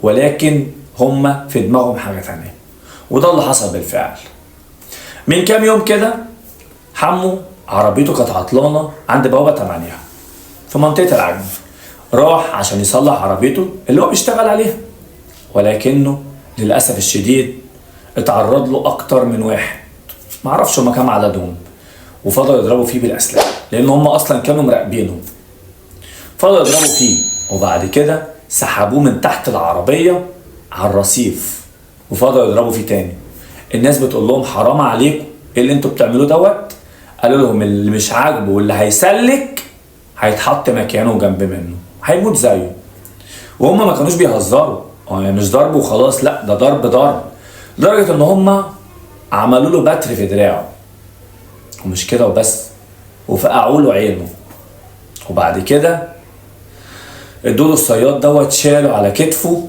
ولكن هما في دماغهم حاجة تانية. وده اللي حصل بالفعل. من كام يوم كده حمو عربيته كانت عطلانة عند بوابة 8 في منطقة العجمي. راح عشان يصلح عربيته اللي هو بيشتغل عليها، ولكنه للأسف الشديد اتعرض له أكتر من واحد، معرفش هما كام عددهم، وفضلوا يضربوا فيه بالأسلحة لأن هما أصلا كانوا مراقبينه. فضلوا يضربوا فيه وبعد كده سحبوه من تحت العربية على الرصيف وفضلوا يضربوا فيه تاني. الناس بتقول لهم حرام عليكم، ايه اللي انتوا بتعملوه دوت؟ قالوا لهم اللي مش عاجبه واللي هيسلك هيتحط مكانه جنب منه، هيموت زيه. وهم ما كانوش بيهزروا، يعني مش ضرب وخلاص، لا ده ضرب ضرب، لدرجة ان هم عملوا له بتر في دراعه، ومش كده وبس، وفقعوا له عينه. وبعد كده الدود الصياد دوت شاله على كتفه